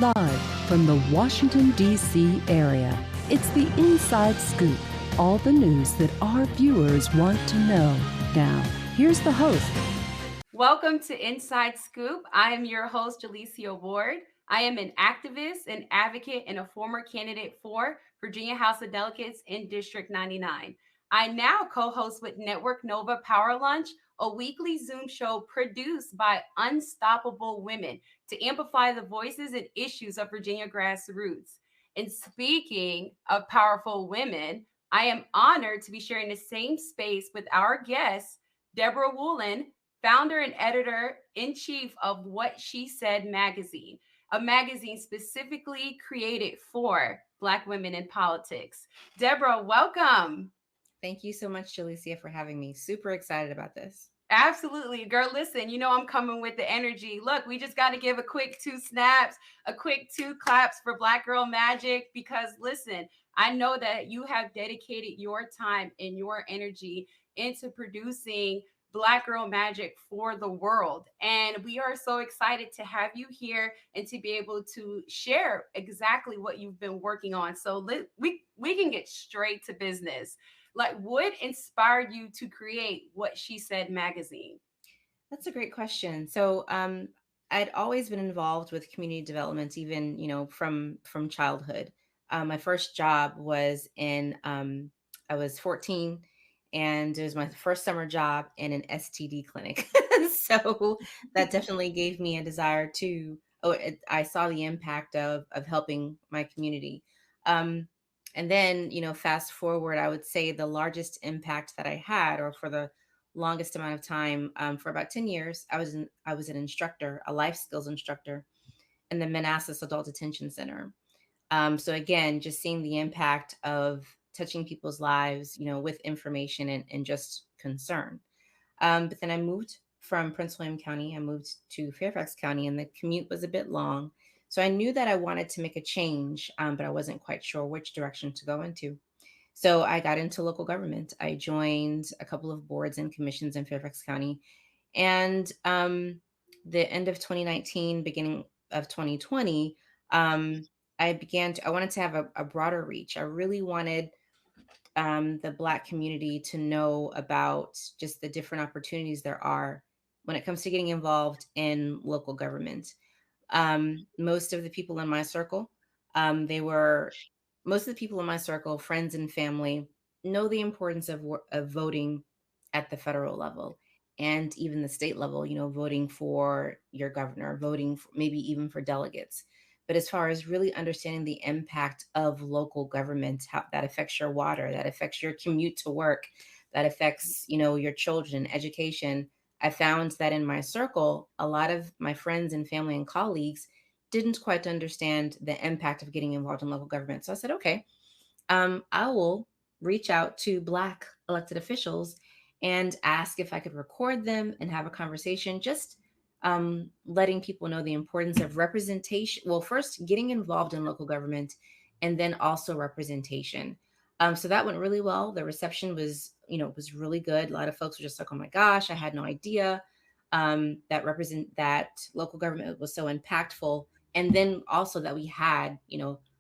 Live from the Washington, D.C. area, it's the Inside Scoop. All the news that our viewers want to know. Now, here's the host. Welcome to Inside Scoop. I am your host, Jolicia Ward. I am an activist, an advocate, and a former candidate for Virginia House of Delegates in District 99. I now co-host with Network Nova Power Lunch, a weekly Zoom show produced by unstoppable women to amplify the voices and issues of Virginia grassroots. And speaking of powerful women, I am honored to be sharing the same space with our guest, Deborah Woolen, founder and editor-in-chief of What She Said magazine, a magazine specifically created for Black women in politics. Deborah, welcome. Thank you so much, Jolicia, for having me. Super excited about this. Absolutely. Girl, listen, you know I'm coming with the energy. Look, we just got to give a quick 2 snaps, a quick 2 claps for Black Girl Magic, because listen, I know that you have dedicated your time and your energy into producing Black Girl Magic for the world. And we are so excited to have you here and to be able to share exactly what you've been working on. So we can get straight to business. Like, what inspired you to create What She Said magazine? That's a great question. So, I'd always been involved with community development, even from childhood. My first job was I was 14, and it was my first summer job in an STD clinic. So that definitely gave me a desire to. I saw the impact of helping my community. Um, and then, fast forward, I would say the largest impact that I had, or for the longest amount of time, for about 10 years, I was an instructor, a life skills instructor in the Manassas Adult Detention Center. So again, just seeing the impact of touching people's lives, with information and just concern. But then I moved from Prince William County. I moved to Fairfax County, and the commute was a bit long. So I knew that I wanted to make a change, but I wasn't quite sure which direction to go into. So I got into local government. I joined a couple of boards and commissions in Fairfax County. And the end of 2019, beginning of 2020, I wanted to have a broader reach. I really wanted the Black community to know about just the different opportunities there are when it comes to getting involved in local government. Most of the people in my circle, they were most of the people in my circle, friends and family, know the importance of voting at the federal level and even the state level, voting for your governor, voting for, maybe even for delegates. But as far as really understanding the impact of local government, how that affects your water, that affects your commute to work, that affects, your children, education, I found that in my circle, a lot of my friends and family and colleagues didn't quite understand the impact of getting involved in local government. So I said, okay, I will reach out to Black elected officials and ask if I could record them and have a conversation, just letting people know the importance of representation. Well, first, getting involved in local government, and then also representation. So that went really well. The reception was really good. A lot of folks were just like, "Oh my gosh, I had no idea that local government was so impactful." And then also that we had,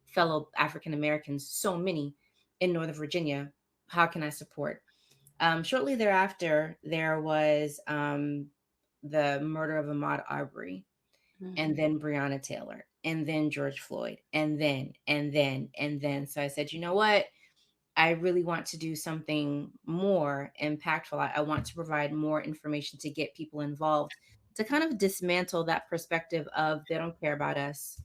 fellow African Americans, so many in Northern Virginia. How can I support? Shortly thereafter, there was the murder of Ahmaud Arbery, and then Breonna Taylor, and then George Floyd, and then. So I said, you know what? I really want to do something more impactful. I want to provide more information to get people involved, to kind of dismantle that perspective of they don't care about us.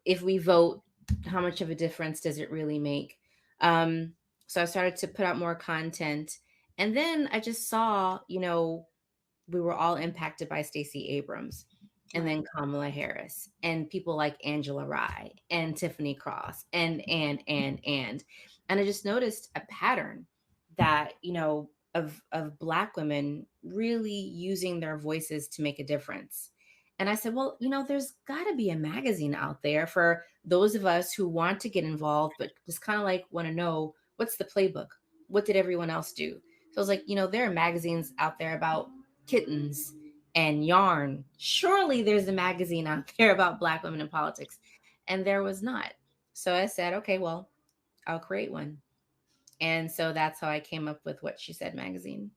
If we vote, how much of a difference does it really make? So I started to put out more content. And then I just saw, we were all impacted by Stacey Abrams, and then Kamala Harris, and people like Angela Rye and Tiffany Cross, and I just noticed a pattern that, of Black women really using their voices to make a difference. And I said, well, there's got to be a magazine out there for those of us who want to get involved, but just kind of like want to know, what's the playbook? What did everyone else do? So I was like, there are magazines out there about kittens and yarn, surely there's a magazine out there about Black women in politics. And there was not. So I said, okay, well, I'll create one. And so that's how I came up with What She Said magazine.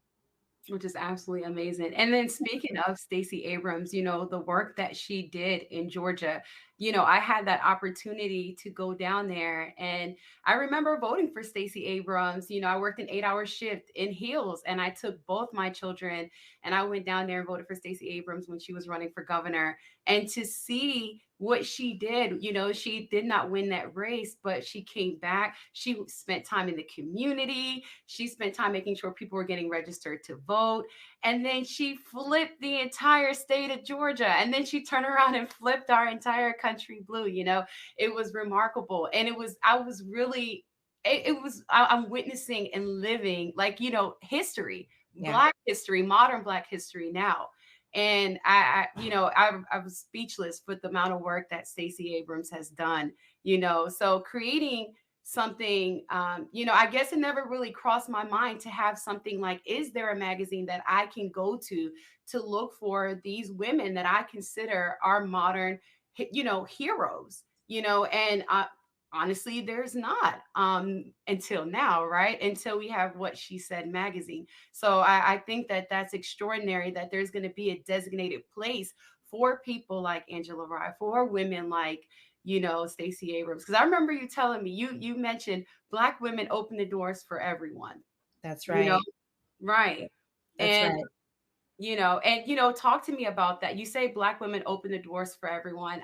Which is absolutely amazing. And then speaking of Stacey Abrams, the work that she did in Georgia, I had that opportunity to go down there, and I remember voting for Stacey Abrams. I worked an 8-hour shift in heels, and I took both my children and I went down there and voted for Stacey Abrams when she was running for governor. And to see what she did, she did not win that race, but she came back. She spent time in the community. She spent time making sure people were getting registered to vote. And then she flipped the entire state of Georgia. And then she turned around and flipped our entire country blue. It was remarkable. And I was really, it was, I'm witnessing and living like, history, Yeah. Black history, modern Black history now. And I was speechless with the amount of work that Stacey Abrams has done, so creating something, I guess it never really crossed my mind to have something like, is there a magazine that I can go to look for these women that I consider are modern, heroes, and honestly, there's not, until now, right? Until we have What She Said magazine. So I think that that's extraordinary that there's going to be a designated place for people like Angela Rye, for women like, Stacey Abrams. Because I remember you telling me, you mentioned Black women open the doors for everyone. That's you know right. right. That's And right. talk to me about that. You say Black women open the doors for everyone.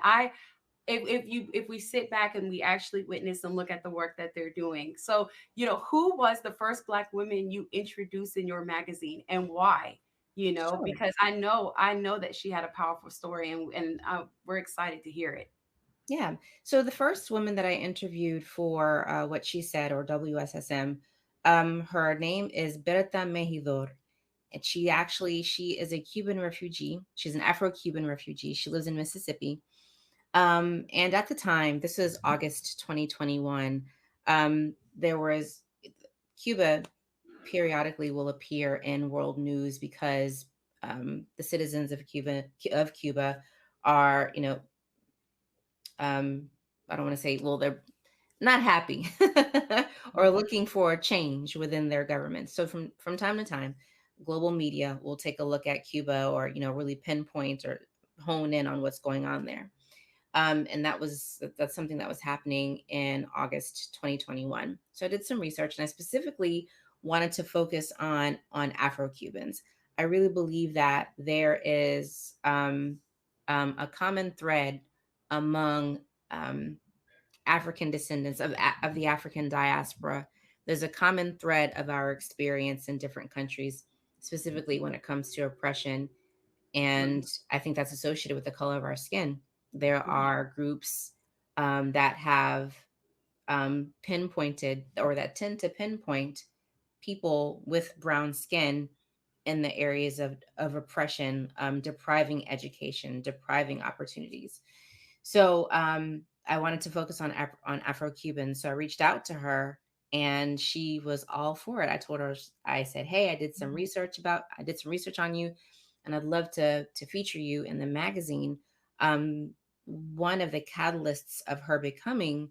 If we sit back and we actually witness and look at the work that they're doing. So, who was the first Black woman you introduced in your magazine, and why? Sure. Because I know that she had a powerful story, and we're excited to hear it. Yeah. So the first woman that I interviewed for What She Said, or WSSM, her name is Berta Mejidor. And she is a Cuban refugee. She's an Afro-Cuban refugee. She lives in Mississippi. And at the time, this was August 2021, there was Cuba periodically will appear in world news because the citizens of Cuba are, I don't want to say, well, they're not happy or looking for a change within their government. So from time to time, global media will take a look at Cuba, or really pinpoint or hone in on what's going on there. And that's something that was happening in August 2021. So I did some research, and I specifically wanted to focus on Afro-Cubans. I really believe that there is a common thread among um, African descendants of the African diaspora. There's a common thread of our experience in different countries, specifically when it comes to oppression. And I think that's associated with the color of our skin. There are groups that have pinpointed, or that tend to pinpoint people with brown skin in the areas of oppression, depriving education, depriving opportunities. So I wanted to focus on Afro-Cubans. So I reached out to her, and she was all for it. I told her, I said, "Hey, I did some research on you, and I'd love to feature you in the magazine." One of the catalysts of her becoming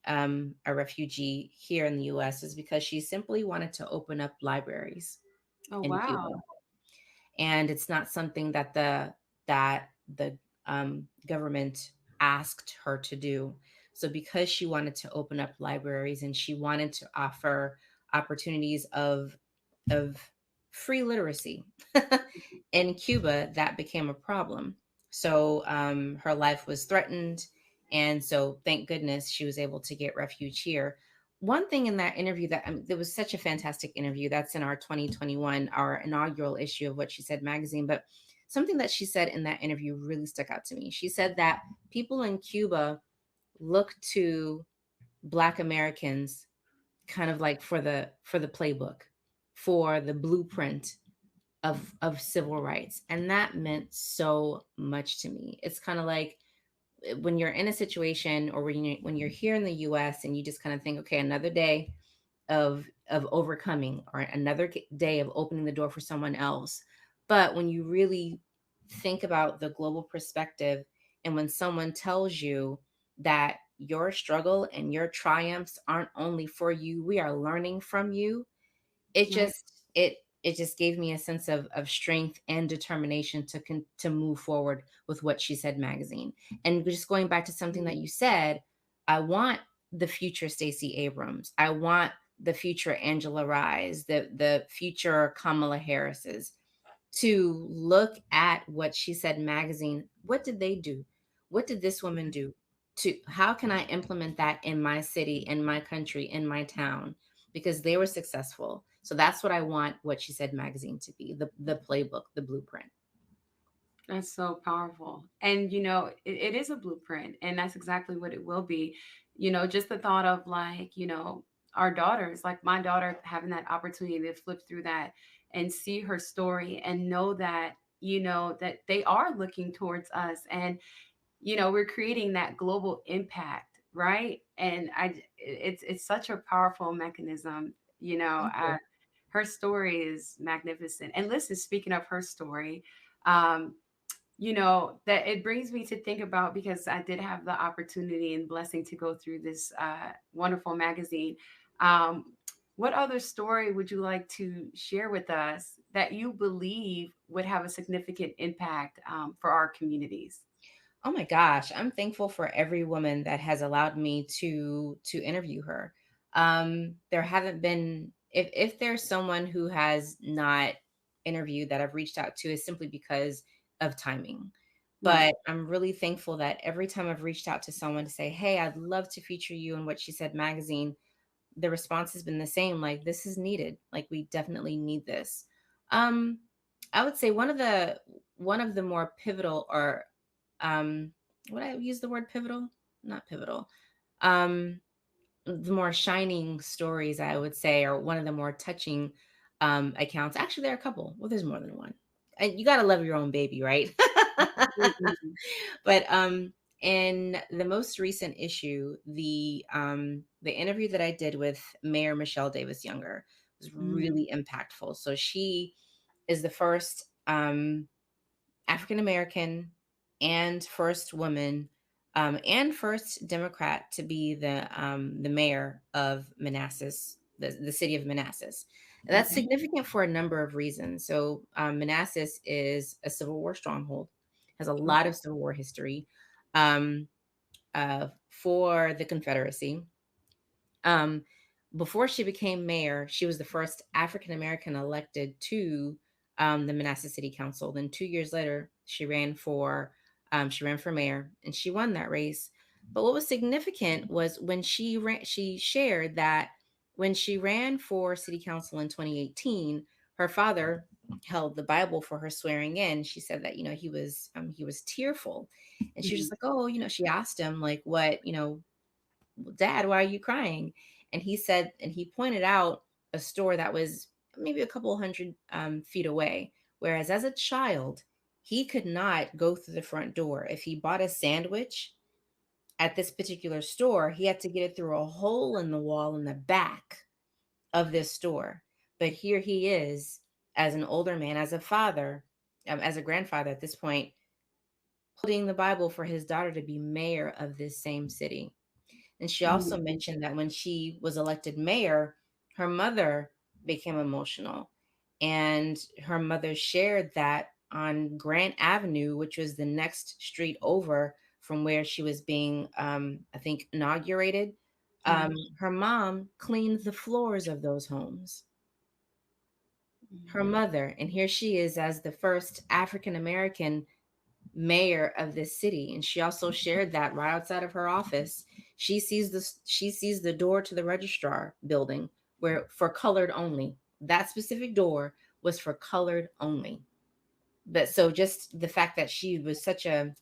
a refugee here in the U.S. is because she simply wanted to open up libraries Oh, in Cuba, wow. and it's not something that the government asked her to do. So because she wanted to open up libraries, and she wanted to offer opportunities of free literacy in Cuba, that became a problem. So her life was threatened, and so thank goodness she was able to get refuge here. One thing in that interview that there was such a fantastic interview that's in our 2021, our inaugural issue of What She Said magazine, but something that she said in that interview really stuck out to me. She said that people in Cuba look to Black Americans kind of like for the playbook, for the blueprint of civil rights, and that meant so much to me. It's kind of like when you're in a situation, or when you're here in the US, and you just kind of think, okay, another day of overcoming, or another day of opening the door for someone else. But when you really think about the global perspective. And when someone tells you that your struggle and your triumphs aren't only for you, we are learning from you, it Right. just it just gave me a sense of strength and determination to move forward with What She Said magazine. And just going back to something that Mhm. you said, I want the future Stacey Abrams. I want the future Angela Rise, the future Kamala Harris's to look at What She Said magazine. What did they do? What did this woman do? To how can I implement that in my city, in my country, in my town? Because they were successful. So that's what I want What She Said magazine to be, the playbook, the blueprint. That's so powerful. And, it is a blueprint, and that's exactly what it will be. Just the thought of like, our daughters, like my daughter having that opportunity to flip through that and see her story and know that, that they are looking towards us, and, we're creating that global impact, right? And it's such a powerful mechanism, Thank you. her story is magnificent. And listen, speaking of her story, um, that it brings me to think about, because I did have the opportunity and blessing to go through this wonderful magazine. Um, what other story would you like to share with us that you believe would have a significant impact for our communities? Oh my gosh, I'm thankful for every woman that has allowed me to interview her. There haven't been, if there's someone who has not interviewed that I've reached out to, is simply because of timing. Right. But I'm really thankful that every time I've reached out to someone to say, "Hey, I'd love to feature you in What She Said magazine," the response has been the same, like, "This is needed. Like, we definitely need this." Um, I would say one of the more pivotal, or um would I use the word pivotal? Not pivotal. Um the more shining stories, I would say, or one of the more touching accounts. Actually, there are a couple. Well, there's more than one. And you got to love your own baby, right? Mhm. But in the most recent issue, the interview that I did with Mayor Michelle Davis Younger was Mhm. really impactful. So she is the first African American and first woman, and first Democrat to be the mayor of Manassas, the city of Manassas. And that's Okay. significant for a number of reasons. So Manassas is a Civil War stronghold, has a lot Okay. of Civil War history, um, for the Confederacy. Um, Before she became mayor, she was the first African American elected to the Manassas City Council. Then 2 years later, she ran for mayor, and she won that race. But what was significant was when she ran, she shared that when she ran for city council in 2018, her father held the Bible for her swearing in. She said that he was tearful, and she was Mhm. just like, oh, she asked him like, what, Dad, why are you crying? And he said, and he pointed out a store that was maybe a couple hundred feet away. Whereas as a child, he could not go through the front door. If he bought a sandwich at this particular store, he had to get it through a hole in the wall in the back of this store. But here he is, as an older man, as a father, as a grandfather at this point, holding the Bible for his daughter to be mayor of this same city. And she also Mhm. mentioned that when she was elected mayor, her mother became emotional. And her mother shared that on Grant Avenue, which was the next street over from where she was being, I think, inaugurated, Right. her mom cleaned the floors of those homes. Her Mhm. mother. And here she is as the first African American mayor of this city, and she also shared that right outside of her office she sees the door to the registrar building where for colored only. That specific door was for colored only. But so just the fact that she was such a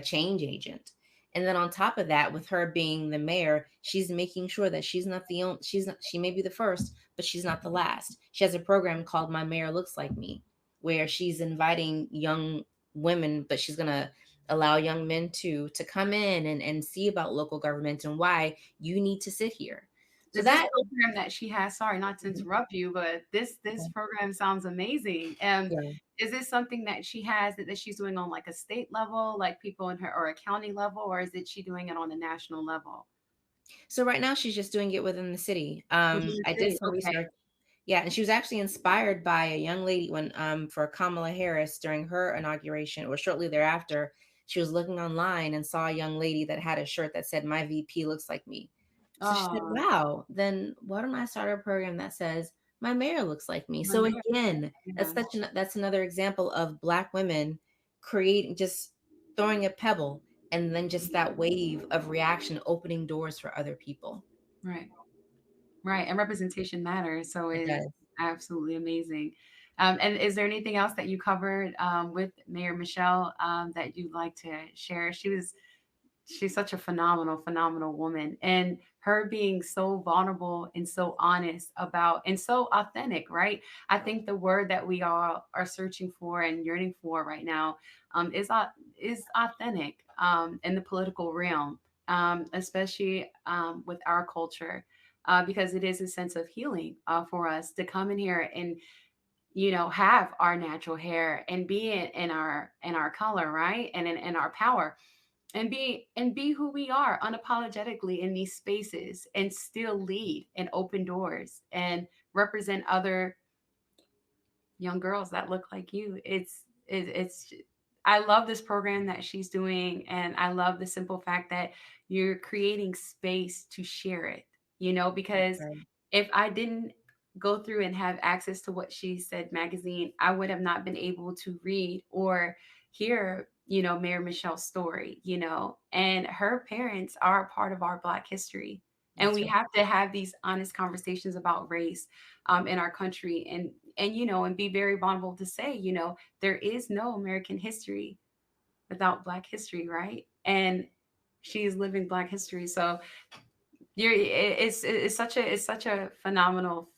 change agent. And then on top of that, with her being the mayor, she's making sure that she's not the only, she may be the first, but she's not the last. She has a program called My Mayor Looks Like Me, where she's inviting young women, but she's gonna allow young men to come in and see about local government and why you need to sit here. So Is this that program that she has? Sorry, not to Mhm. interrupt you, but this program sounds amazing. Yeah. is this something that she has that she's doing on like a state level, like people in her, or a county level, or is it she doing it on a national level? So right now she's just doing it within the city. Within the I did city. some Okay. research. Yeah, and she was actually inspired by a young lady when for Kamala Harris during her inauguration or shortly thereafter. She was looking online and saw a young lady that had a shirt that said "My VP looks like me." So she said, Oh, "Wow, then why don't I start a program that says my mayor looks like me?" my So man. again, Yeah. that's another example of Black women creating, just throwing a pebble, and then just that wave of reaction opening doors for other people. Right. Right. And representation matters. So It it's does. absolutely amazing. And is there anything else that you covered with Mayor Michelle that you'd like to share? She's such a phenomenal woman, and her being so vulnerable and so honest about and so authentic, right? I think the word that we all are searching for and yearning for right now is authentic in the political realm, especially with our culture, because it is a sense of healing for us to come in here and have our natural hair and be in our color, right, and in our power, and be who we are unapologetically in these spaces, and still lead and open doors and represent other young girls that look like you. It's I love this program that she's doing, and I love the simple fact that you're creating space to share it, because Right. if I didn't go through and have access to What She Said magazine, I would have not been able to read or hear, Mayor Michelle's story, and her parents are a part of our Black history. And That's we right. have to have these honest conversations about race in our country, and be very vulnerable to say, there is no American history without Black history, right? And she is living Black history. So it's such a phenomenal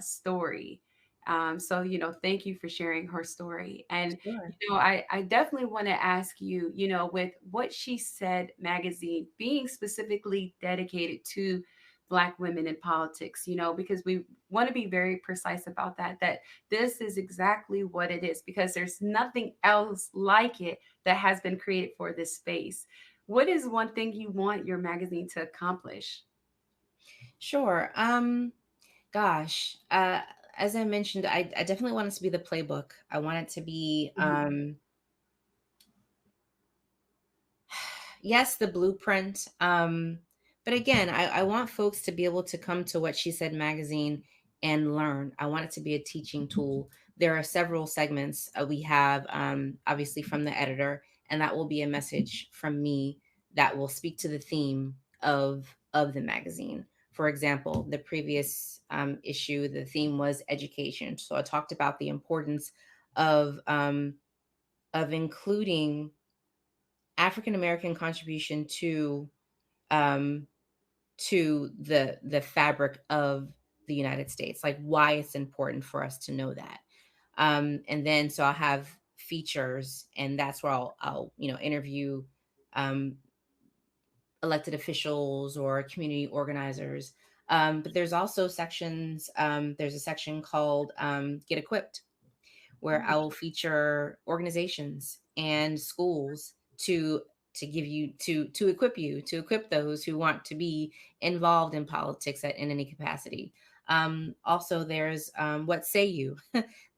story. So thank you for sharing her story. And Sure. I definitely want to ask you, with What She Said magazine being specifically dedicated to Black women in politics, because we want to be very precise about that this is exactly what it is, because there's nothing else like it that has been created for this space. What is one thing you want your magazine to accomplish? Sure. Gosh, as I mentioned, I definitely want it to be the playbook. I want it to be, Mhm. yes, the blueprint. But again, I want folks to be able to come to What She Said magazine and learn. I want it to be a teaching tool. There are several segments we have, obviously from the editor, and that will be a message from me that will speak to the theme of the magazine. For example, the previous issue, the theme was education. So I talked about the importance of including African American contribution um, to the fabric of the United States, like why it's important for us to know that. And then so I'll have features, and that's where I'll interview um, elected officials or community organizers. But there's also sections. There's a section called "Get Equipped," where I will feature organizations and schools to give you to equip those who want to be involved in politics in any capacity. Also, there's what say you.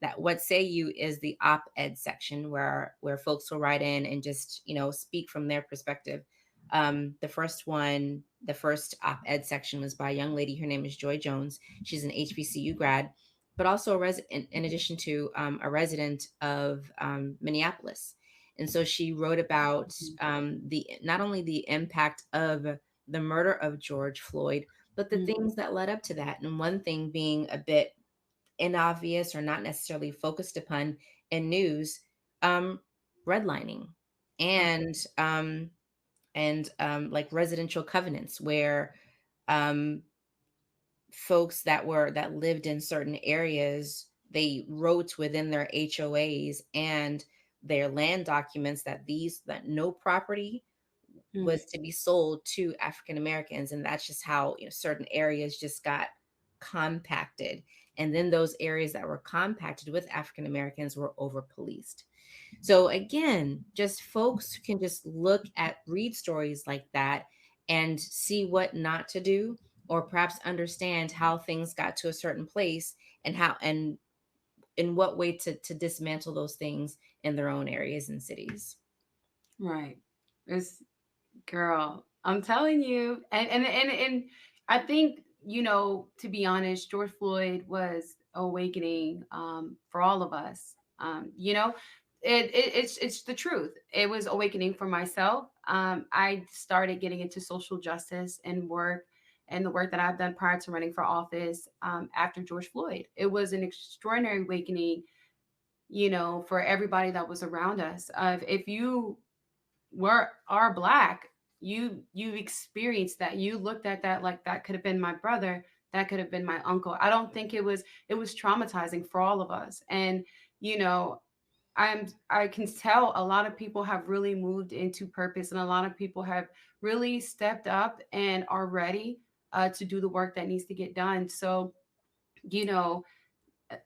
That what say you is the op-ed section where folks will write in and just speak from their perspective. The first op-ed section was by a young lady. Her name is Joy Jones. She's an HBCU grad, but also in addition to a resident of Minneapolis. And so she wrote about the not only the impact of the murder of George Floyd, but the Mhm. things that led up to that. And one thing being a bit inobvious or not necessarily focused upon in news, um, redlining and like residential covenants where um, folks that lived in certain areas, they wrote within their HOAs and their land documents that no property Mhm. was to be sold to African Americans, and that's just how certain areas just got compacted. And then those areas that were compacted with African Americans were over policed. So again, just folks can just read stories like that and see what not to do, or perhaps understand how things got to a certain place, and how and in what way to dismantle those things in their own areas and cities. Right. It's girl. I'm telling you, and I think, to be honest, George Floyd was awakening, for all of us. It's the truth. It was awakening for myself. I started getting into social justice and work, and the work that I've done prior to running for office, after George Floyd. It was an extraordinary awakening, for everybody that was around us. If you are black, you experienced that. You looked at that like that could have been my brother, that could have been my uncle. I don't think it was traumatizing for all of us. And you know I can tell a lot of people have really moved into purpose, and a lot of people have really stepped up and are ready, to do the work that needs to get done. So, you know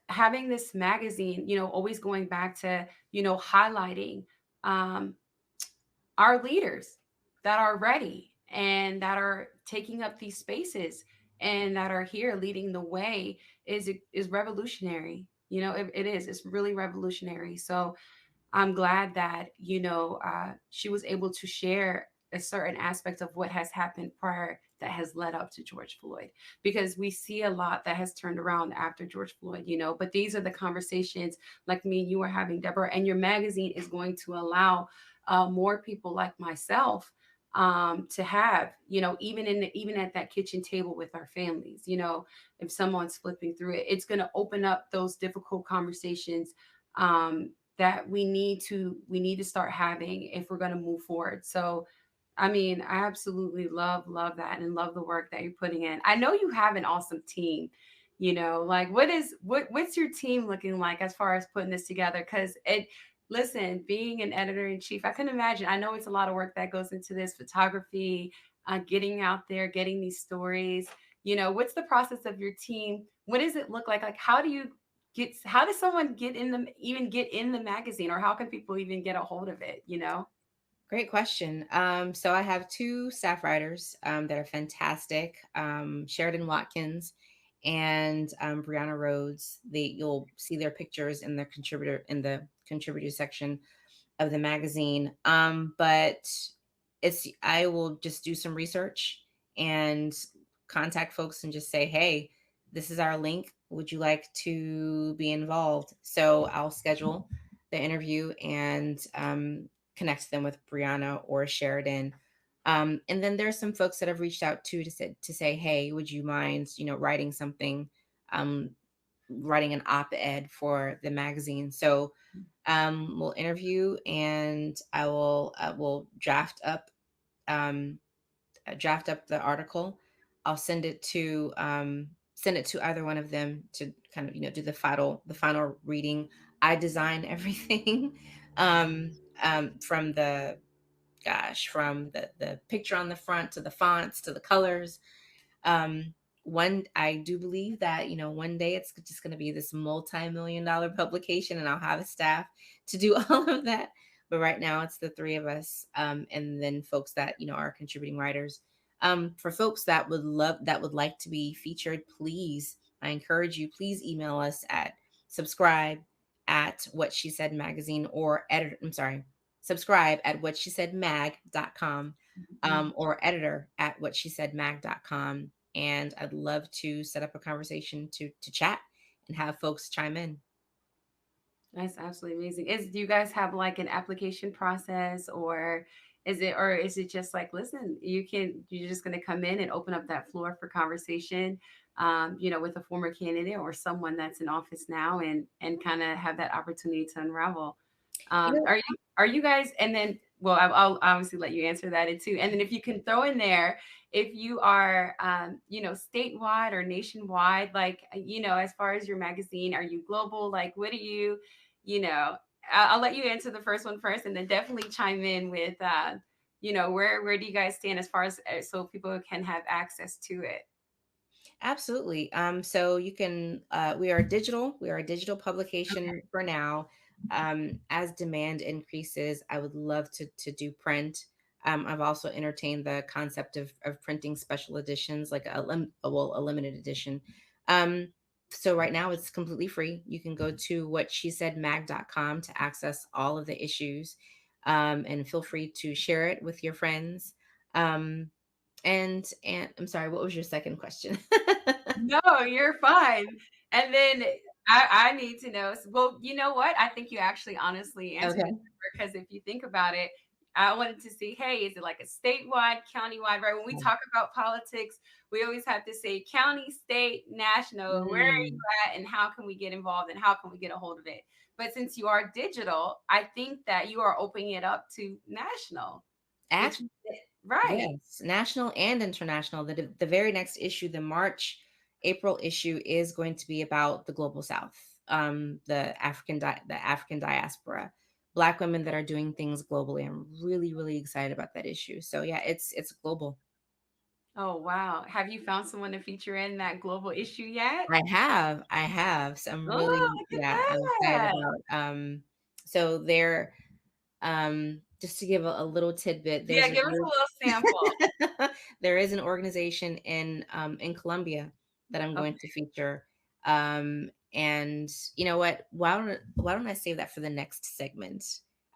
having this magazine, always going back to, highlighting, um, our leaders that are ready and that are taking up these spaces and that are here leading the way is revolutionary. It is. It's really revolutionary. So I'm glad that, she was able to share a certain aspect of what has happened prior that has led up to George Floyd, because we see a lot that has turned around after George Floyd, but these are the conversations like me and you are having, Deborah, and your magazine is going to allow, more people like myself, to have, even at that kitchen table with our families, if someone's flipping through it, it's going to open up those difficult conversations, that we need to start having if we're going to move forward. So, I mean, I absolutely love that and love the work that you're putting in. I know you have an awesome team. Like what's your team looking like as far as putting this together? Because listen, being an editor in chief, I can imagine. I know it's a lot of work that goes into this photography, getting out there, getting these stories. What's the process of your team? What does it look like? Like, how does someone get in the magazine, or how can people even get a hold of it? Great question. So I have two staff writers that are fantastic, Sheridan Watkins and Brianna Rhodes. You'll see their pictures in the contributor section of the magazine. But I will just do some research and contact folks and just say, hey, this is our link. Would you like to be involved? So I'll schedule the interview and connect them with Brianna or Sheridan. And then there's some folks that have reached out to say, hey, would you mind, writing something, um, writing an op-ed for the magazine? So we'll interview, and will um, draft up the article. I'll send it to either one of them to kind of do the final reading. I design everything, um, from the picture on the front to the fonts to the colors. One I do believe that one day it's just going to be this multi-million-dollar publication, and I'll have a staff to do all of that. But right now it's the three of us, and then folks that are contributing writers. For folks that would like to be featured, please, I encourage you, please email us at subscribe at what she said magazine, or subscribe at what she said mag.com, or editor at what she said mag.com. And I'd love to set up a conversation to chat and have folks chime in. That's absolutely amazing. Do you guys have like an application process, or is it just like, listen, you're just going to come in and open up that floor for conversation, with a former candidate or someone that's in office now, and kind of have that opportunity to unravel. You know, Are you guys? And then, well, I'll obviously let you answer that too. And then if you can throw in there, if you are, statewide or nationwide, like, as far as your magazine, are you global? Like, what do you know? I'll let you answer the first one first, and then definitely chime in with, where do you guys stand as far as, so people can have access to it? Absolutely. So you can, we are digital. We are a digital publication for now. As demand increases, I would love to do print. I've also entertained the concept of printing special editions, like a limited edition. Um, so right now it's completely free. You can go to whatshesaidmag.com to access all of the issues, and feel free to share it with your friends. Um, and I'm sorry, what was your second question? No, you're fine. And then I need to know. Well, you know what? I think you actually honestly answered it Okay. because if you think about it, I wanted to see, hey, is it like a statewide, countywide, right? When we talk about politics, we always have to say county, state, national, where are you Mm. at and how can we get involved and how can we get a hold of it? But since you are digital, I think that you are opening it up to national, which Actually, is right. yes, national and international. The very next issue, the April issue, is going to be about the global South, the African diaspora, Black women that are doing things globally. I'm really, really excited about that issue. So yeah, it's global. Oh, wow. Have you found someone to feature in that global issue yet? I have. So I'm Oh, really, look at yeah, I'm excited that. about. So they're just to give a little tidbit, Yeah, there's a give us a group. little sample. There is an organization in Colombia that I'm going to Okay. feature. And you know what? Why don't I save that for the next segment?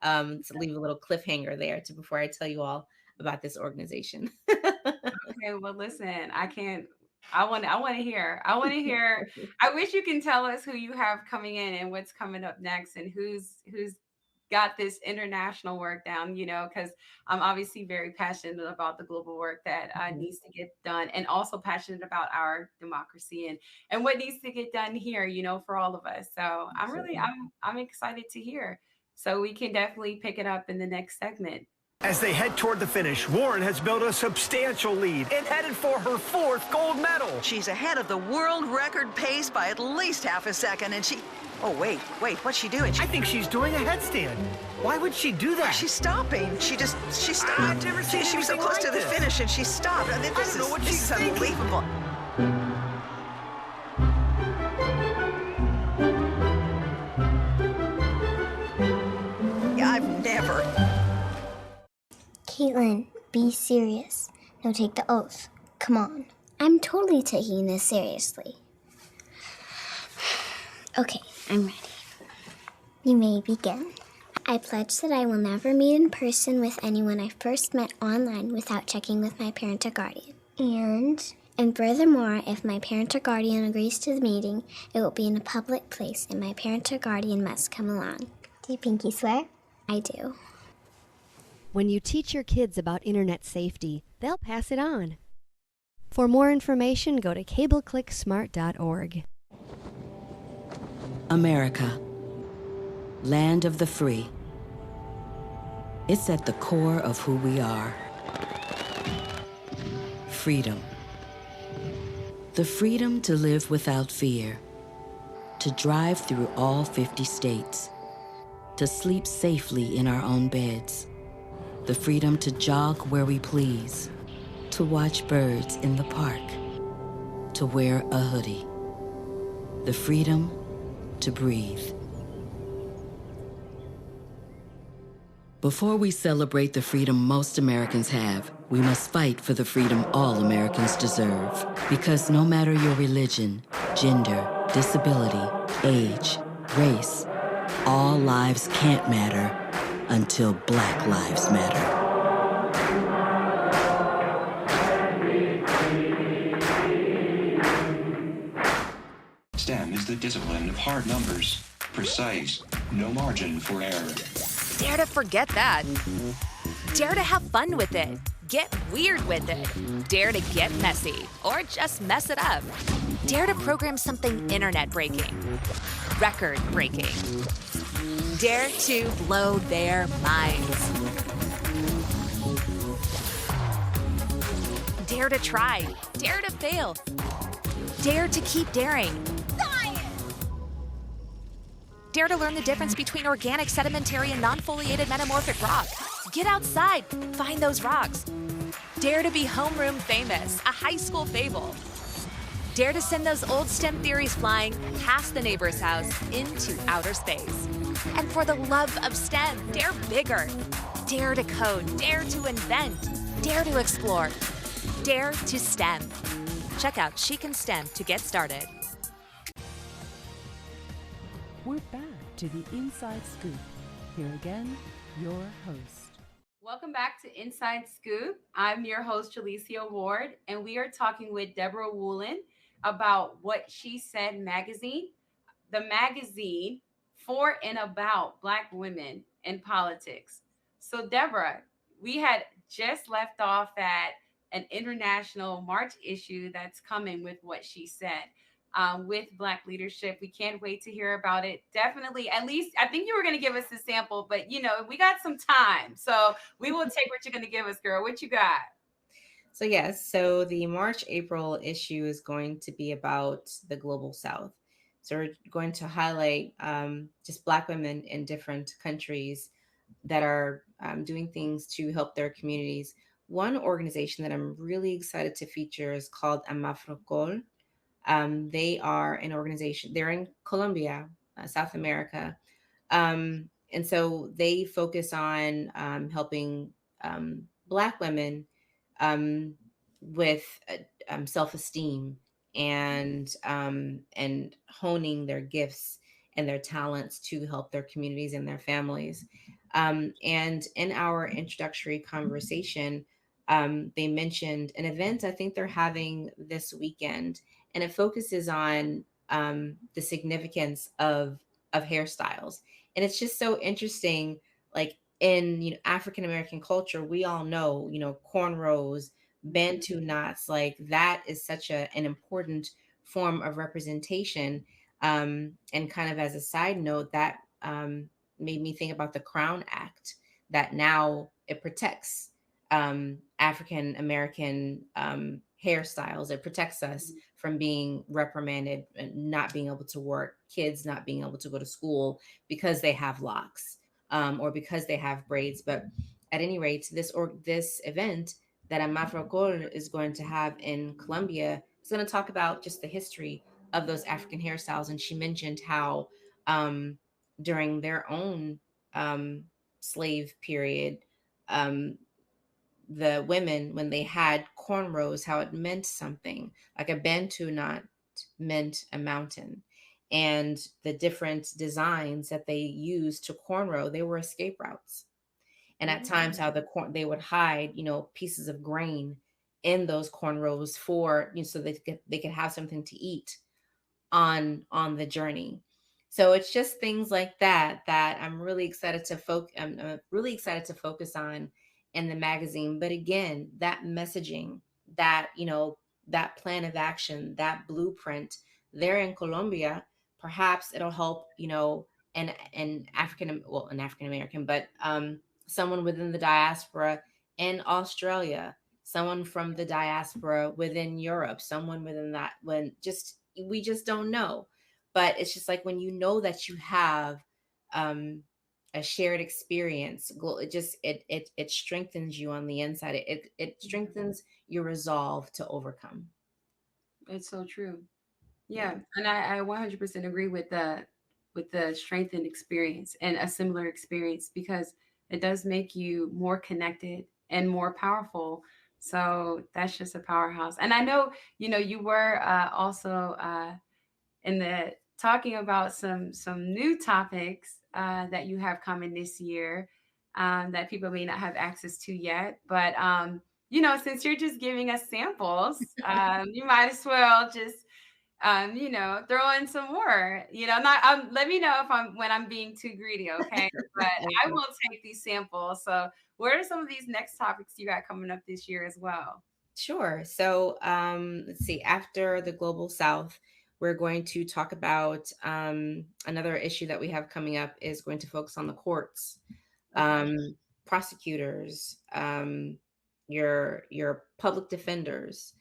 To leave a little cliffhanger there to before I tell you all about this organization. Okay, well, listen, I want to hear. I want to hear. I wish you can tell us who you have coming in and what's coming up next and who's got this international work down, because I'm obviously very passionate about the global work that Mhm. needs to get done and also passionate about our democracy and what needs to get done here, for all of us. So I'm really Absolutely. I'm excited to hear. So we can definitely pick it up in the next segment. As they head toward the finish, Warren has built a substantial lead and headed for her 4th gold medal. She's ahead of the world record pace by at least half a second, and oh, wait, what's she doing? I think she's doing a headstand. Why would she do that? She's stopping. She stopped. I've never seen She was so anything close like to the this. finish, and she stopped. I mean, I don't know what this she's is thinking. unbelievable. Yeah, I've never. Caitlin, be serious. No, take the oath. Come on. I'm totally taking this seriously. Okay, I'm ready. You may begin. I pledge that I will never meet in person with anyone I first met online without checking with my parent or guardian. And furthermore, if my parent or guardian agrees to the meeting, it will be in a public place and my parent or guardian must come along. Do you pinky swear? I do. When you teach your kids about internet safety, they'll pass it on. For more information, go to cableclicksmart.org. America, land of the free. It's at the core of who we are. Freedom. The freedom to live without fear, to drive through all 50 states, to sleep safely in our own beds, the freedom to jog where we please, to watch birds in the park, to wear a hoodie, the freedom to breathe. Before we celebrate the freedom most Americans have, we must fight for the freedom all Americans deserve. Because no matter your religion, gender, disability, age, race, all lives can't matter until Black lives matter. STEM is the discipline of hard numbers, precise, no margin for error. Dare to forget that. Dare to have fun with it. Get weird with it. Dare to get messy or just mess it up. Dare to program something internet breaking, record breaking. Dare to blow their minds. Dare to try. Dare to fail. Dare to keep daring. Dare to learn the difference between organic, sedimentary, and non-foliated metamorphic rock. Get outside, find those rocks. Dare to be homeroom famous, a high school fable. Dare to send those old STEM theories flying past the neighbor's house into outer space. And for the love of STEM, dare bigger. Dare to code, dare to invent, dare to explore, dare to STEM. Check out She Can STEM to get started. We're back to the Inside Scoop. Here again, your host. Welcome back to Inside Scoop. I'm your host, Jolicia Ward, and we are talking with Deborah Woolen about What She Said magazine, the magazine for and about Black women in politics. So, Deborah, we had just left off at an international March issue that's coming with What She Said. With Black leadership. We can't wait to hear about it. Definitely, at least, I think you were going to give us a sample, but we got some time. So we will take what you're going to give us, girl. What you got? So yes, so the March-April issue is going to be about the Global South. So we're going to highlight just Black women in different countries that are doing things to help their communities. One organization that I'm really excited to feature is called Amafrocol. They are an organization, they're in Colombia, South America. And so they focus on helping Black women with self-esteem and honing their gifts and their talents to help their communities and their families. And in our introductory conversation, they mentioned an event I think they're having this weekend, and it focuses on the significance of hairstyles. And it's just so interesting, like in African American culture, we all know cornrows, bantu knots, like that is such an important form of representation. And kind of as a side note, that made me think about the Crown Act, that now it protects African American hairstyles. It protects us from being reprimanded and not being able to work, kids not being able to go to school because they have locks or because they have braids. But at any rate, this event that Amafrocol is going to have in Colombia is going to talk about just the history of those African hairstyles. And she mentioned how during their own slave period, the women, when they had cornrows, how it meant something. Like a bantu knot meant a mountain. And the different designs that they used to cornrow, they were escape routes. And at times how they would hide, pieces of grain in those cornrows for, so they could have something to eat on the journey. So it's just things like that I'm really excited to focus on in the magazine. But again, that messaging, that that plan of action, that blueprint there in Colombia, perhaps it'll help an African American, but someone within the diaspora in Australia, someone from the diaspora within Europe, someone within that, we just don't know. But it's just like when you know that you have a shared experience, it strengthens you on the inside. It strengthens your resolve to overcome. It's so true. Yeah, and I 100% agree with the strengthened experience and a similar experience, because it does make you more connected and more powerful. So that's just a powerhouse. And I know you were also in the talking about some new topics that you have coming this year that people may not have access to yet. But since you're just giving us samples, you might as well just throw in some more. Not let me know if when I'm being too greedy, okay? But I will take these samples. So, what are some of these next topics you got coming up this year as well? Sure. So let's see. After the Global South, we're going to talk about another issue that we have coming up is going to focus on the courts, prosecutors, your public defenders,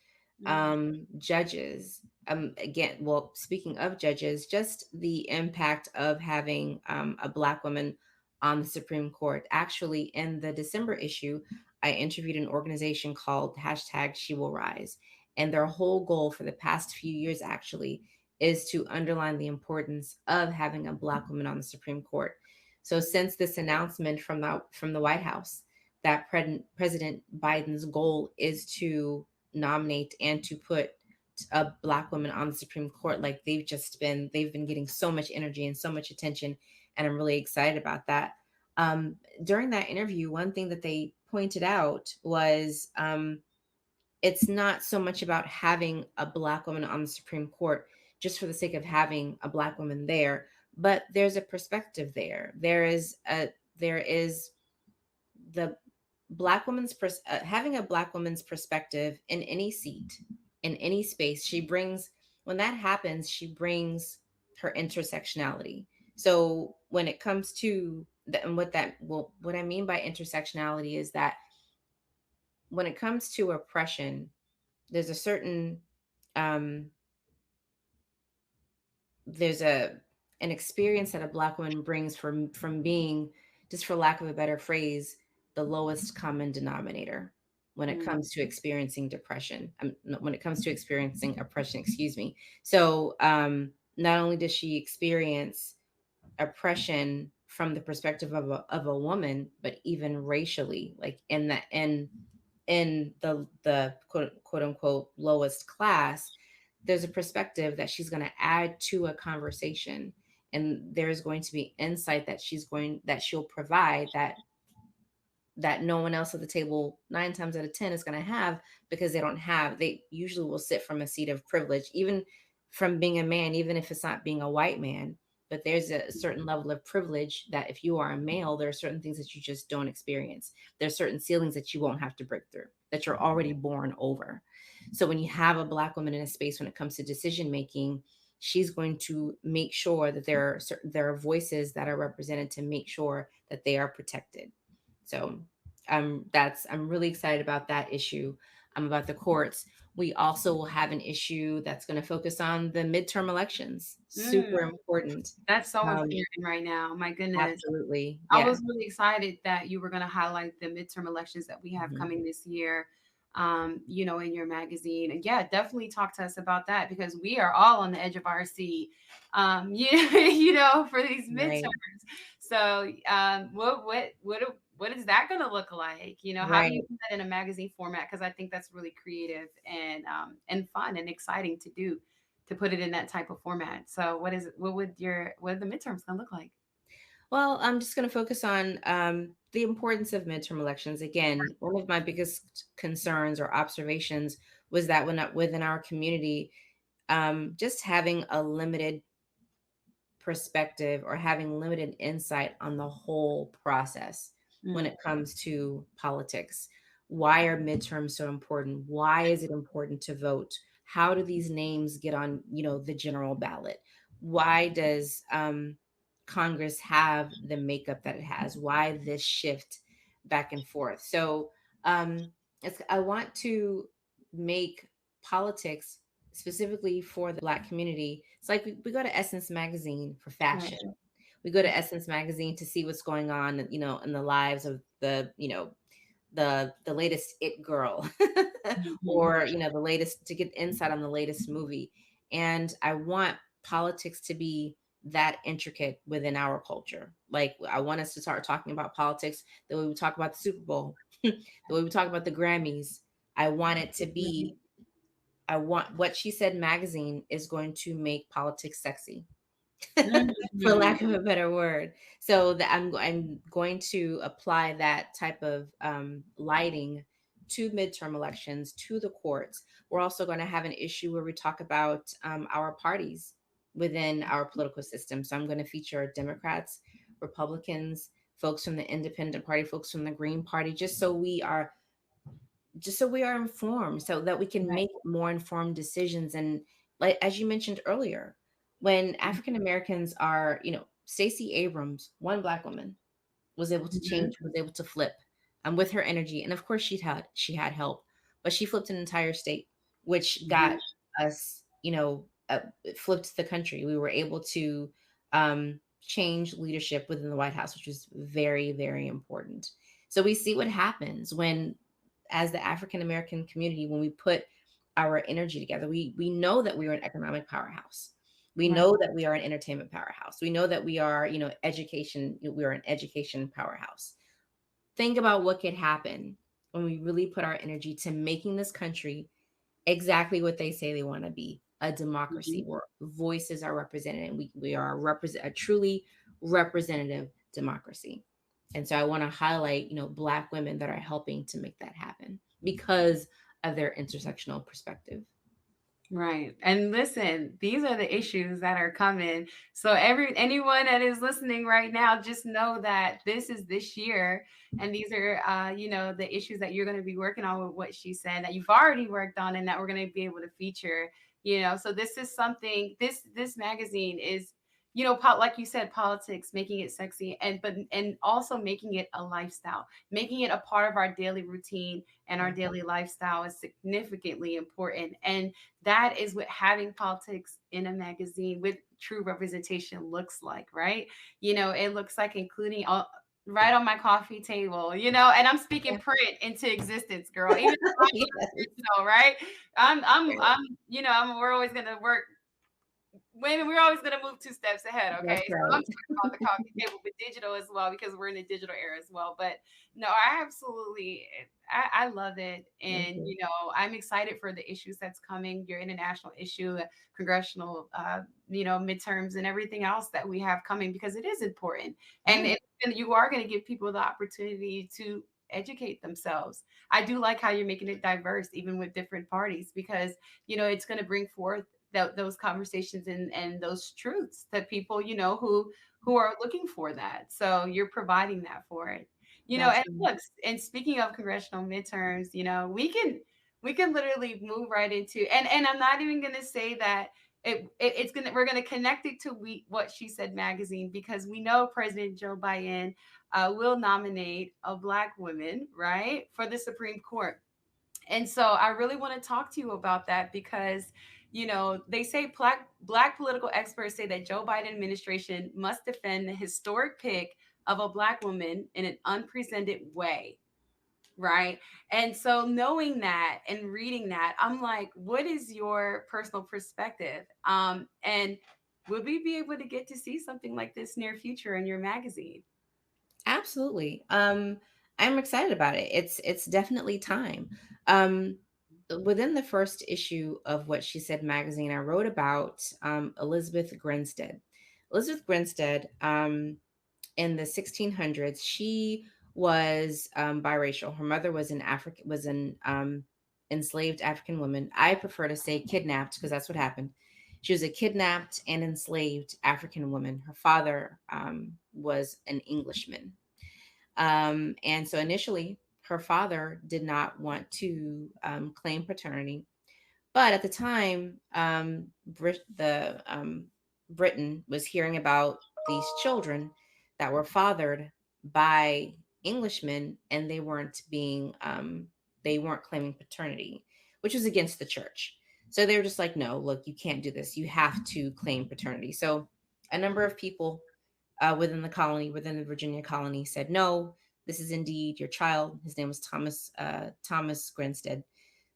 judges. Again, well, speaking of judges, just the impact of having a Black woman on the Supreme Court. Actually, in the December issue, I interviewed an organization called #SheWillRise. And their whole goal for the past few years actually is to underline the importance of having a Black woman on the Supreme Court. So since this announcement from the White House that President Biden's goal is to nominate and to put a Black woman on the Supreme Court, like they've been getting so much energy and so much attention, and I'm really excited about that. During that interview, one thing that they pointed out was it's not so much about having a Black woman on the Supreme Court just for the sake of having a Black woman there, but there's a perspective there. There is the Black woman's having a Black woman's perspective in any seat, in any space. When that happens, she brings her intersectionality. So when it comes to what I mean by intersectionality is that when it comes to oppression, there's a certain there's an experience that a Black woman brings from being, just for lack of a better phrase, the lowest common denominator when it comes to experiencing depression. When it comes to experiencing oppression, excuse me. So not only does she experience oppression from the perspective of a woman, but even racially, like in the quote unquote lowest class, there's a perspective that she's going to add to a conversation, and there's going to be insight that she'll provide that no one else at the table 9 times out of 10 is going to have, because they usually will sit from a seat of privilege, even from being a man, even if it's not being a white man. But there's a certain level of privilege that if you are a male, there are certain things that you just don't experience. There's certain ceilings that you won't have to break through, that you're already born over. So when you have a Black woman in a space when it comes to decision making, she's going to make sure that there are voices that are represented to make sure that they are protected. So I'm really excited about that issue. About the courts. We also will have an issue that's going to focus on the midterm elections. Super important. That's so important right now. My goodness. Absolutely. Yeah. I was really excited that you were going to highlight the midterm elections that we have coming this year, in your magazine. And yeah, definitely talk to us about that, because we are all on the edge of our seat, for these midterms. Right. So what is that going to look like? How do you put that in a magazine format? Because I think that's really creative and fun and exciting to do, to put it in that type of format. So what are the midterms going to look like? Well, I'm just going to focus on the importance of midterm elections. Again, one of my biggest concerns or observations was that within our community, just having a limited perspective or having limited insight on the whole process when it comes to politics. Why are midterms so important? Why is it important to vote? How do these names get on, the general ballot? Why does Congress have the makeup that it has? Why this shift back and forth? So I want to make politics specifically for the Black community. It's like we go to Essence magazine for fashion. Right. We go to Essence magazine to see what's going on, in the lives of the latest it girl or, the latest, to get insight on the latest movie. And I want politics to be that intricate within our culture. Like, I want us to start talking about politics the way we talk about the Super Bowl, the way we talk about the Grammys. I want it to be, What She Said magazine is going to make politics sexy. For lack of a better word. So that I'm going to apply that type of lighting to midterm elections, to the courts. We're also going to have an issue where we talk about our parties within our political system. So I'm going to feature Democrats, Republicans, folks from the Independent Party, folks from the Green Party, just so we are informed, so that we can make more informed decisions. And like, as you mentioned earlier, when African Americans are, Stacey Abrams, one Black woman, was able to change, was able to flip with her energy. And of course she had help, but she flipped an entire state, which got us, flipped the country. We were able to change leadership within the White House, which was very, very important. So we see what happens when, as the African American community, when we put our energy together. We know that we are an economic powerhouse. We Right. know that we are an entertainment powerhouse. We know that we are, education. We are an education powerhouse. Think about what could happen when we really put our energy to making this country exactly what they say they want to be, a democracy where voices are represented, and we are a truly representative democracy. And so I want to highlight, Black women that are helping to make that happen because of their intersectional perspective. Right. And listen, these are the issues that are coming. So anyone that is listening right now, just know that this is this year, and these are the issues that you're going to be working on with what she said that you've already worked on and that we're going to be able to feature, So this is something, this magazine is, like you said, politics, making it sexy, and also making it a lifestyle, making it a part of our daily routine and our daily lifestyle is significantly important. And that is what having politics in a magazine with true representation looks like, right? It looks like including all right on my coffee table, and I'm speaking print into existence, girl. Even right? We're always gonna work. We're always going to move 2 steps ahead. Okay. That's So right. I'm talking about the coffee table, but digital as well, because we're in a digital era as well. But no, I absolutely, I love it. And, I'm excited for the issues that's coming, your international issue, congressional, midterms and everything else that we have coming, because it is important. And you are going to give people the opportunity to educate themselves. I do like how you're making it diverse, even with different parties, because, it's going to bring forth those conversations and those truths that people who are looking for that. So you're providing that for it. And look, and speaking of congressional midterms, we can literally move right into, and I'm not even going to say that we're going to connect it to what she said magazine, because we know President Joe Biden will nominate a Black woman, right, for the Supreme Court. And so I really want to talk to you about that, because they say black political experts say that Joe Biden administration must defend the historic pick of a Black woman in an unprecedented way, right? And so knowing that and reading that, I'm like, what is your personal perspective? And will we be able to get to see something like this near future in your magazine? Absolutely. I'm excited about it. It's definitely time. Within the first issue of What She Said magazine, I wrote about Elizabeth Grinstead. Elizabeth Grinstead, in the 1600s, she was biracial. Her mother was an enslaved African woman. I prefer to say kidnapped, because that's what happened. She was a kidnapped and enslaved African woman. Her father was an Englishman. And so initially, her father did not want to claim paternity. But at the time, Britain was hearing about these children that were fathered by Englishmen, and they weren't claiming paternity, which was against the church. So they were just like, no, look, you can't do this. You have to claim paternity. So a number of people within the Virginia colony, said, no, this is indeed your child. His name was Thomas Grinstead.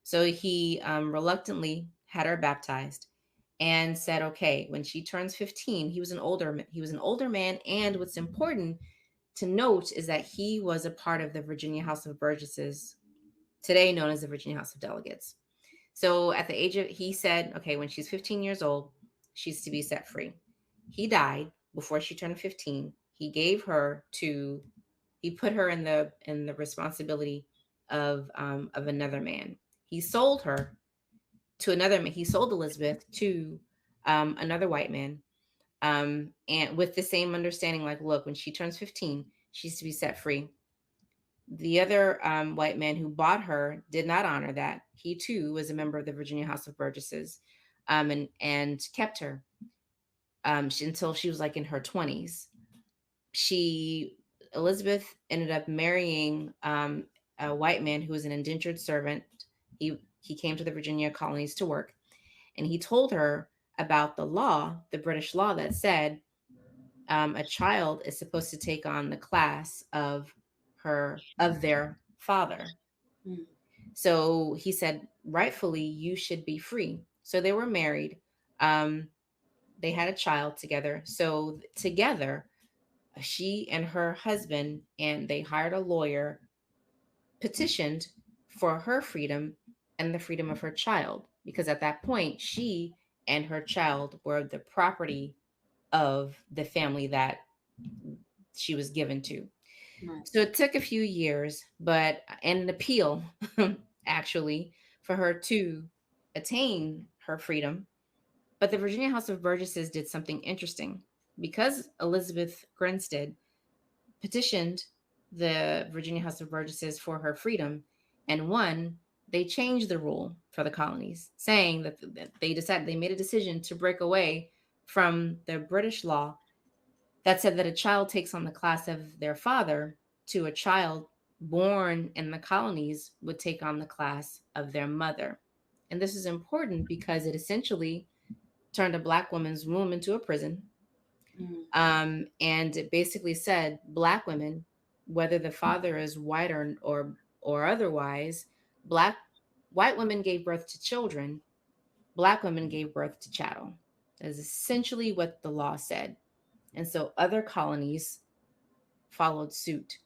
So he reluctantly had her baptized and said, okay, when she turns 15, he was an older man. And what's important to note is that he was a part of the Virginia House of Burgesses, today known as the Virginia House of Delegates. So he said, okay, when she's 15 years old, she's to be set free. He died before she turned 15. He put her in the responsibility of another man. He sold her to another man. He sold Elizabeth to another white man, and with the same understanding, like, look, when she turns 15, she's to be set free. The other white man who bought her did not honor that. He too was a member of the Virginia House of Burgesses, and kept her until she was like in her 20s. Elizabeth ended up marrying a white man who was an indentured servant. He came to the Virginia colonies to work, and he told her about the British law that said a child is supposed to take on the class of their father. So he said, rightfully, you should be free. So they were married. Um, they had a child together. So together, she and her husband, and they hired a lawyer, petitioned for her freedom and the freedom of her child, because at that point, she and her child were the property of the family that she was given to. Right. So it took a few years, but and an appeal actually for her to attain her freedom. But the Virginia House of Burgesses did something interesting. Because Elizabeth Grinstead petitioned the Virginia House of Burgesses for her freedom and won, they changed the rule for the colonies, saying that they made a decision to break away from the British law that said that a child takes on the class of their father, to a child born in the colonies would take on the class of their mother. And this is important because it essentially turned a Black woman's womb into a prison. And it basically said Black women, whether the father is white or otherwise, white women gave birth to children, Black women gave birth to chattel. That is essentially what the law said. And so other colonies followed suit.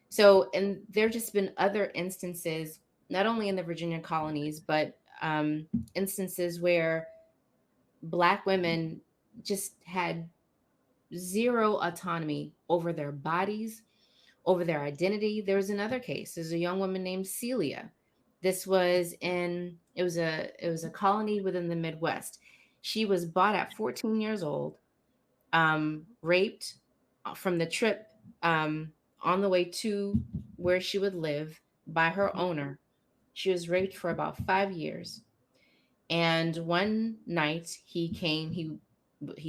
So, and there just been other instances, not only in the Virginia colonies, but instances where Black women just had zero autonomy over their bodies, over their identity. There was another case. There's a young woman named Celia. This was it was a colony within the Midwest. She was bought at 14 years old, raped from the trip on the way to where she would live by her owner. She was raped for about 5 years. And one night he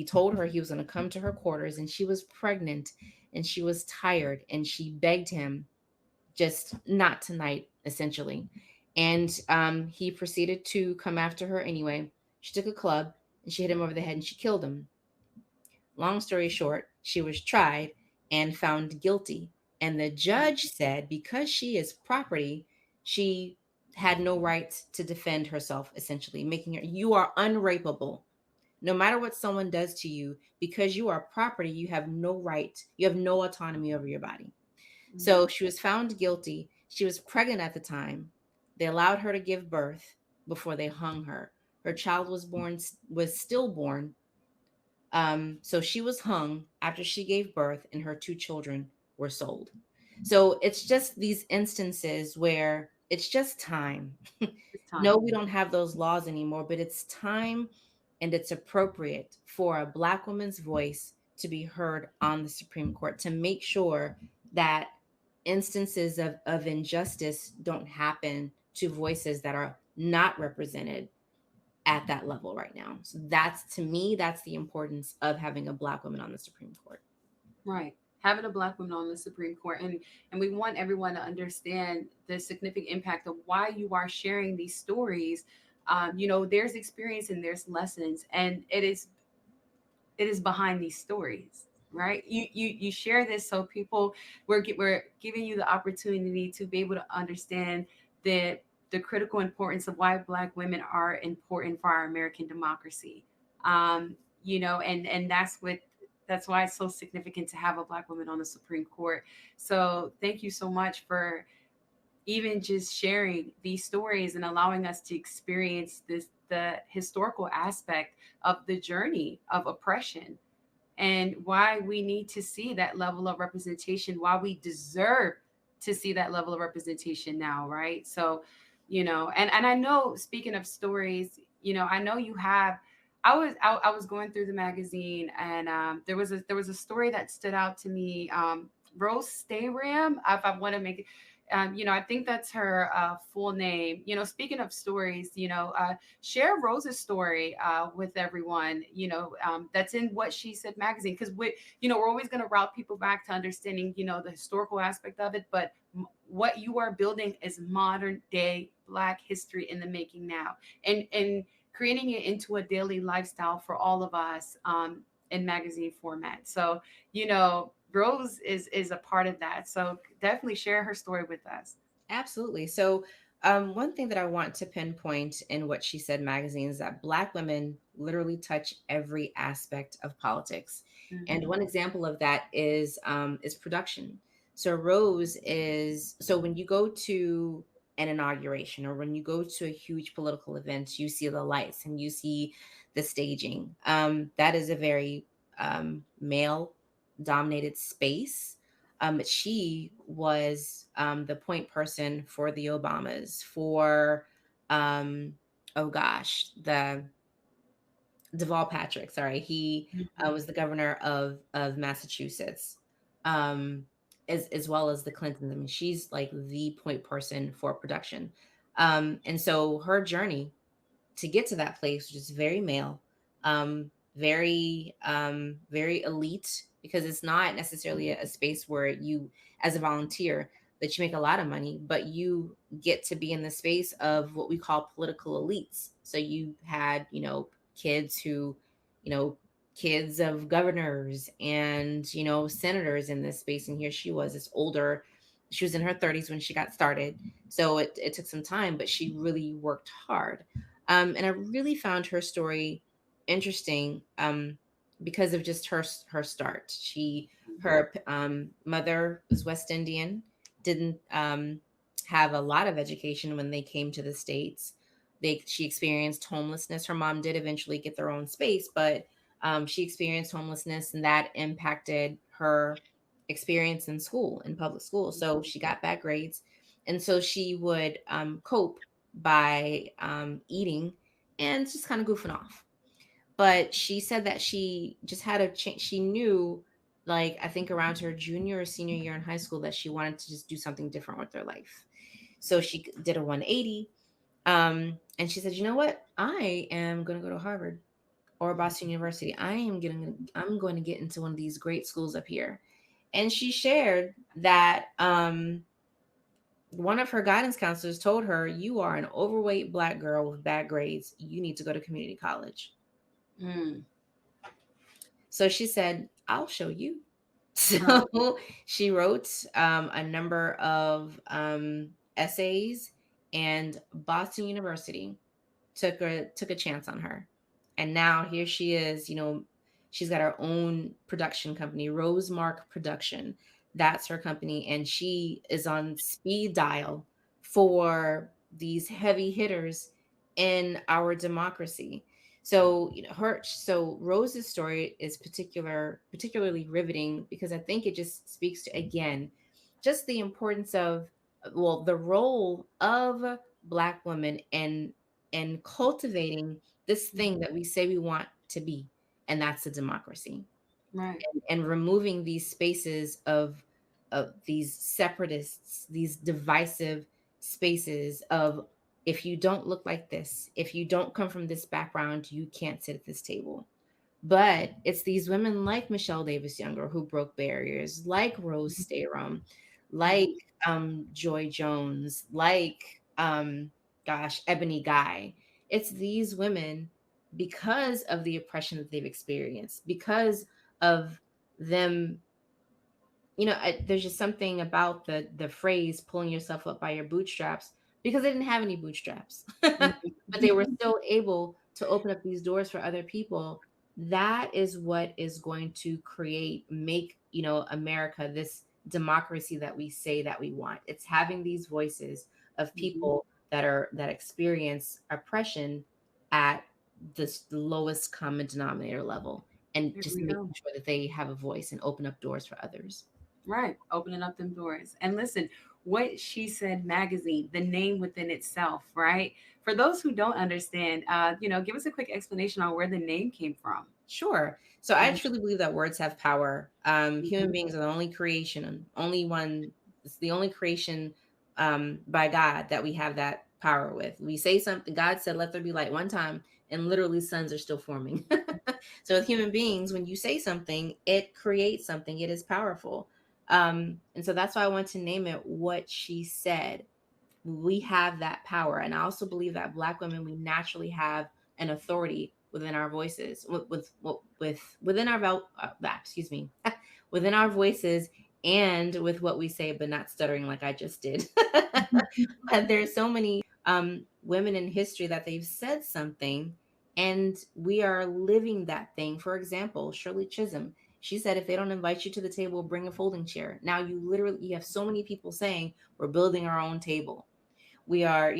told her he was going to come to her quarters, and she was pregnant and she was tired, and she begged him just not tonight, essentially. And he proceeded to come after her anyway. She took a club and she hit him over the head and she killed him. Long story short, she was tried and found guilty. And the judge said because she is property, she had no right to defend herself, essentially, making her, you are unrapeable. No matter what someone does to you, because you are property, you have no right, you have no autonomy over your body. Mm-hmm. So she was found guilty. She was pregnant at the time. They allowed her to give birth before they hung her. Her child was stillborn. So she was hung after she gave birth, and her 2 children were sold. So it's just these instances where it's just time. No, we don't have those laws anymore, but it's time, and it's appropriate for a Black woman's voice to be heard on the Supreme Court, to make sure that instances of injustice don't happen to voices that are not represented at that level right now. So that's, to me, that's the importance of having a Black woman on the Supreme Court. Right. Having a Black woman on the Supreme Court. And we want everyone to understand the significant impact of why you are sharing these stories. There's experience and there's lessons, and it is behind these stories, right? You share this so people, we're giving you the opportunity to be able to understand the critical importance of why Black women are important for our American democracy. And that's why it's so significant to have a Black woman on the Supreme Court. So thank you so much for even just sharing these stories and allowing us to experience the historical aspect of the journey of oppression, and why we need to see that level of representation, why we deserve to see that level of representation now, right? So, and I know, speaking of stories, I know you have. I was going through the magazine, and there was a story that stood out to me. Rose Stayram, if I want to make it. I think that's her full name. Speaking of stories, share Rose's story with everyone, that's in What She Said magazine, because we're always going to route people back to understanding, the historical aspect of it. But what you are building is modern day Black history in the making now, and creating it into a daily lifestyle for all of us in magazine format. So, Rose is a part of that. So definitely share her story with us. Absolutely. So one thing that I want to pinpoint in what she said magazine is that Black women literally touch every aspect of politics. And one example of that is production. So Rose is so when you go to an inauguration or when you go to a huge political event, you see the lights and you see the staging. That is a very male dominated space. She was the point person for the Obamas, for oh gosh, the Deval Patrick. Sorry, he was the governor of Massachusetts, um, as well as the Clintons. I mean, she's like the point person for production, and so her journey to get to that place, which is very male, very elite, because it's not necessarily a space where you, as a volunteer, that you make a lot of money, but you get to be in the space of what we call political elites. So you had, kids who, you know, kids of governors and, senators in this space. And here she was, this older, she was in her 30s when she got started. So it took some time, but she really worked hard. And I really found her story interesting because of just her start. Her mother was West Indian, didn't have a lot of education when they came to the States. She experienced homelessness. Her mom did eventually get their own space, but she experienced homelessness, and that impacted her experience in school, in public school. So she got bad grades, and so she would cope by eating and just kind of goofing off. But she said that she just had a change. She knew, like, I think around her junior or senior year in high school, that she wanted to just do something different with her life. So she did a 180. And she said, you know what? I am going to go to Harvard or Boston University. I'm going to get into one of these great schools up here. And she shared that one of her guidance counselors told her, you are an overweight Black girl with bad grades. You need to go to community college. So she said, I'll show you. So she wrote a number of essays, and Boston University took a chance on her. And now here she is, she's got her own production company, Rosemark Production. That's her company. And she is on speed dial for these heavy hitters in our democracy. So, Rose's story is particularly riveting because I think it just speaks to, again, just the importance of, the role of Black women and cultivating this thing that we say we want to be, and that's a democracy. Right. And removing these spaces of these separatists, these divisive spaces of, if you don't look like this, if you don't come from this background, you can't sit at this table. But it's these women like Michelle Davis Younger who broke barriers, like Rose Starum, like Joy Jones, like Ebony Guy. It's these women, because of the oppression that they've experienced, because of them. There's just something about the phrase "pulling yourself up by your bootstraps," because they didn't have any bootstraps, but they were still able to open up these doors for other people. That is what is going to make America this democracy that we say that we want. It's having these voices of people that experience oppression at the lowest common denominator level, and just making sure that they have a voice and open up doors for others. Right. Opening up them doors. And listen, What She Said magazine, the name within itself, right? For those who don't understand, give us a quick explanation on where the name came from. Sure. So I truly believe that words have power. Human beings are the only creation, it's the only creation by God that we have that power with. We say something, God said, let there be light one time, and literally suns are still forming. So with human beings, when you say something, it creates something. It is powerful. And so that's why I want to name it What She Said. We have that power. And I also believe that Black women, we naturally have an authority within our voices, within our within our voices, and with what we say, but not stuttering like I just did. And there's so many women in history that they've said something and we are living that thing. For example, Shirley Chisholm, she said, if they don't invite you to the table, bring a folding chair. Now you have so many people saying we're building our own table. We are,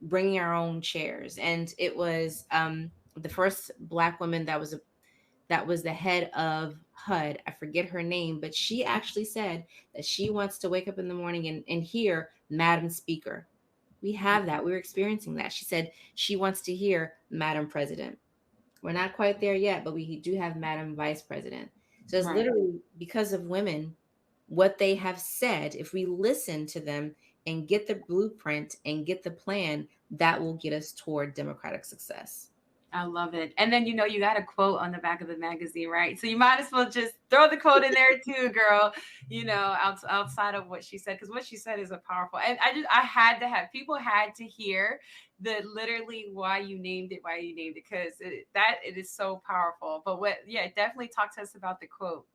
bringing our own chairs. And it was the first Black woman that was the head of HUD. I forget her name, but she actually said that she wants to wake up in the morning and hear Madam Speaker. We have that. We're experiencing that. She said she wants to hear Madam President. We're not quite there yet, but we do have Madam Vice President. So it's literally because of women, what they have said, if we listen to them and get the blueprint and get the plan, that will get us toward democratic success. I love it. And then, you got a quote on the back of the magazine, right? So you might as well just throw the quote in there too, girl, outside of what she said, because what she said is a powerful, and people had to hear the literally why you named it, because it is so powerful. But definitely talk to us about the quote.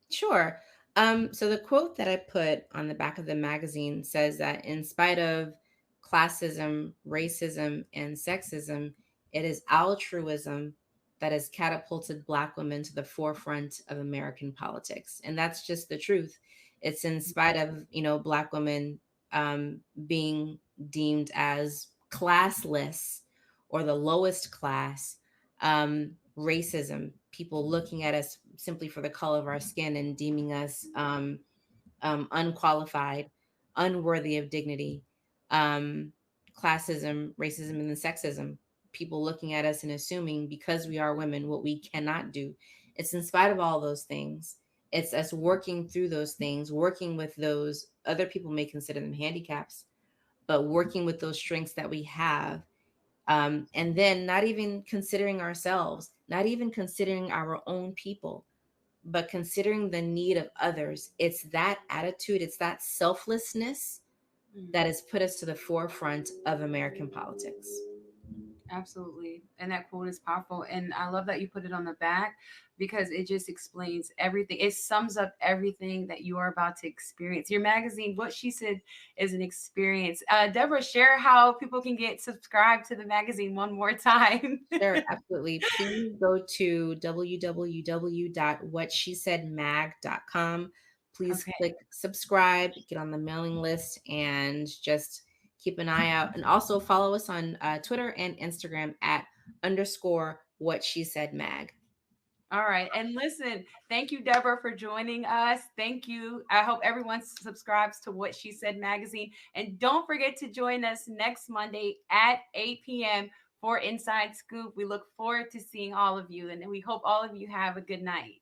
Sure. So the quote that I put on the back of the magazine says that in spite of classism, racism, and sexism, it is altruism that has catapulted Black women to the forefront of American politics. And that's just the truth. It's in spite of, Black women being deemed as classless or the lowest class, racism, people looking at us simply for the color of our skin and deeming us unqualified, unworthy of dignity, classism, racism, and then sexism, people looking at us and assuming because we are women what we cannot do. It's in spite of all those things. It's us working through those things, working with those other people may consider them handicaps, but working with those strengths that we have. And then not even considering ourselves, not even considering our own people, but considering the need of others. It's that attitude, it's that selflessness that has put us to the forefront of American politics. Absolutely. And that quote is powerful. And I love that you put it on the back because it just explains everything. It sums up everything that you are about to experience. Your magazine, What She Said, is an experience. Deborah, share how people can get subscribed to the magazine one more time. Sure, absolutely. Please go to www.whatshesaidmag.com. Please click subscribe, get on the mailing list, and just keep an eye out. And also follow us on Twitter and Instagram at _WhatSheSaidMag. All right. And listen, thank you, Deborah, for joining us. Thank you. I hope everyone subscribes to What She Said magazine. And don't forget to join us next Monday at 8 p.m. for Inside Scoop. We look forward to seeing all of you. And we hope all of you have a good night.